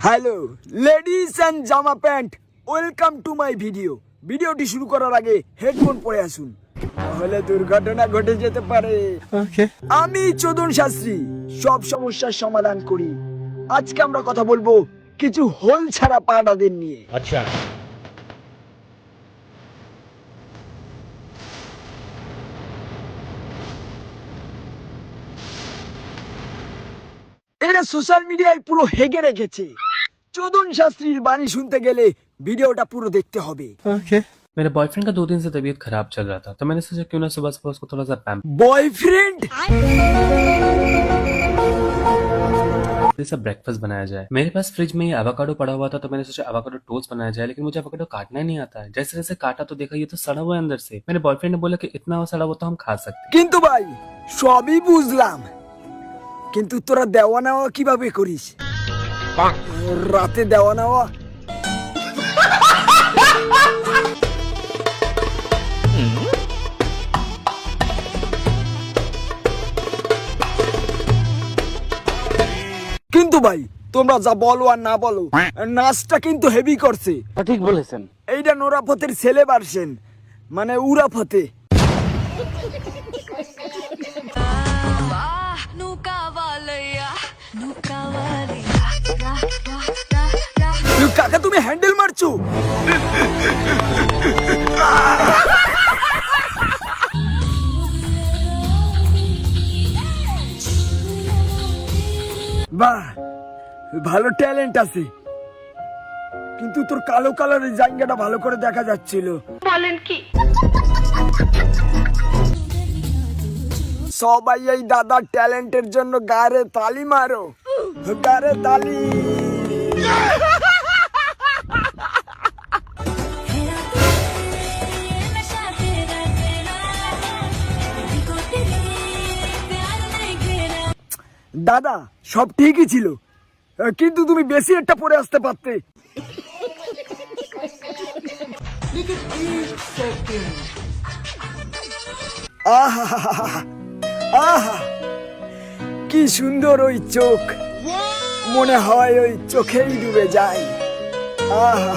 Hello ladies and জামা pant, welcome to my video. ভিডিওটি শুরু করার আগে হেডফোন পরে আসুন, তাহলে দুর্ঘটনা ঘটে যেতে পারে। আমি চোদন শাস্ত্রী, সব সমস্যার সমাধান করি। আজকে আমরা কথা বলবো কিছু হোল ছাড়া পাড়াদের নিয়ে। আচ্ছা, এরা সোশ্যাল মিডিয়ায় পুরো হেগে রেখেছে। চোদন শাস্ত্রীর বাণী শুনতে গেলে ভিডিওটা পুরো দেখতে হবে। मेरे बॉयफ्रेंड का 2 दिन से तबीयत खराब चल रहा था, तो मैंने सोचा क्यों ना सुबह सुबह उसको थोड़ा सा पैम्पर बॉयफ्रेंड जैसा ब्रेकफास्ट बनाया जाए। मेरे पास फ्रिज में ये एवोकाडो पड़ा हुआ था, तो मैंने सोचा एवोकाडो टोस्ट बनाया जाए, लेकिन मुझे एवोकाडो काटना ही नहीं आता है। जैसे जैसे काटा तो देखा ये तो सड़ा हुआ है अंदर से। मेरे बॉयफ्रेंड ने बोला कि इतना सड़ा हुआ तो हम खा सकते हैं। কিন্তু ভাই সবই বুঝলাম, কিন্তু তোরা দেওয়া নেওয়া কিভাবে করিস? রাতে দেওয়া নেওয়া কিন্তু ভাই তোমরা যা বলো আর না বলো, নাচটা কিন্তু হেভি করছে। ঠিক বলেছেন। এইটা নোরাফতের ছেলে ভার্সন, মানে উরাফতে। কাকা তুমি হ্যান্ডেল মারছো? বাহ, ভালো ট্যালেন্ট আছে, কিন্তু তোর কালো কালারের জায়গাটা ভালো করে দেখা যাচ্ছিল। বলেন কি? সবাই এই দাদার ট্যালেন্টের জন্য গারে তালি মারো, গারে তালি। দাদা সব ঠিকই ছিল, কিন্তু তুমি বেশি একটা পরে আসতে পারতে। আহা আহা, কি সুন্দর ওই চোখ, মনে হয় ওই চোখেই ডুবে যায়। আহা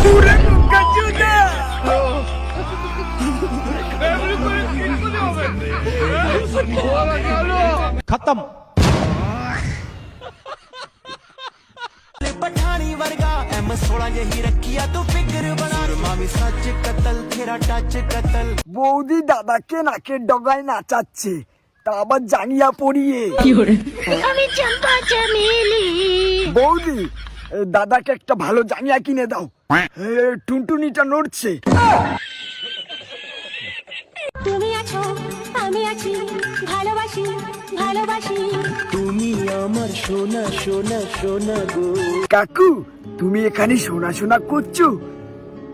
পুরে মুখা চুদা। खत्म। पठानी वर्गा M16 यही रखिया तो फिक्र बना मामी सच कतल तेरा टच कतल। বৌদি দাদাকে নাকের ডগায় নাচাচ্ছে, তা আবার জানিয়া পড়িয়ে। আমি চম্পা চামেলি। বৌদি দাদাকে একটা ভালো জাঙ্গিয়া কিনে দাও, টুনটুনিটা নড়ছে। তুমি আছো আমি আছি, ভালোবাসি ভালোবাসি। তুমি আমার সোনা সোনা সোনা গো। কাকু তুমি এখানে শোনা শোনা করছো,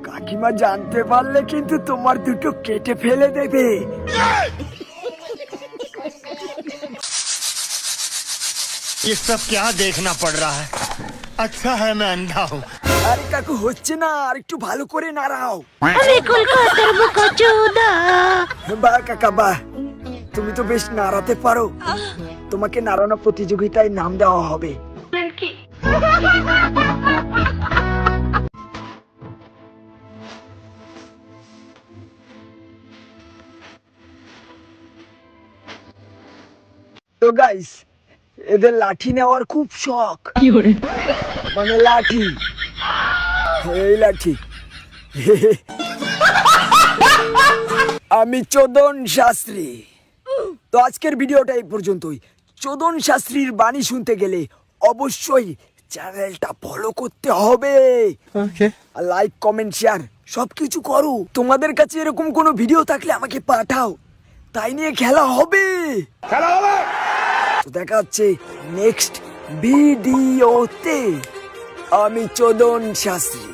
কাকিমা জানতে পারলে কিন্তু তোমার দুটো কেটে ফেলে দেবে। ये सब क्या देखना पड़ रहा है? अच्छा है मैं अंधा हूँ। আরে কাকু হচ্ছে না, আর একটু ভালো করে নাড়াও। আমি কলকাতার মুখা চোদা। বাহ কাকা বাহ, তুমি তো বেশ নাড়াতে পারো, তোমাকে নাড়ানো প্রতিযোগিতায় নাম দেওয়া হবে। বলেন কি? তো গাইস এদের লাঠি নেওয়ার খুব শখ, মানে লাঠি, এই লাঠি। আমি চোদন শাস্ত্রী। তো আজকের ভিডিওটা এই পর্যন্তই। চোদন শাস্ত্রীর বাণী শুনতে গেলে অবশ্যই চ্যানেলটা ফলো করতে হবে, আর লাইক কমেন্ট শেয়ার সবকিছু করো। তোমাদের কাছে এরকম কোনো ভিডিও থাকলে আমাকে পাঠাও, তাই নিয়ে খেলা হবে। তো দেখা হচ্ছে নেক্সট ভিডিওতে। আমি চোদন শাস্ত্রী।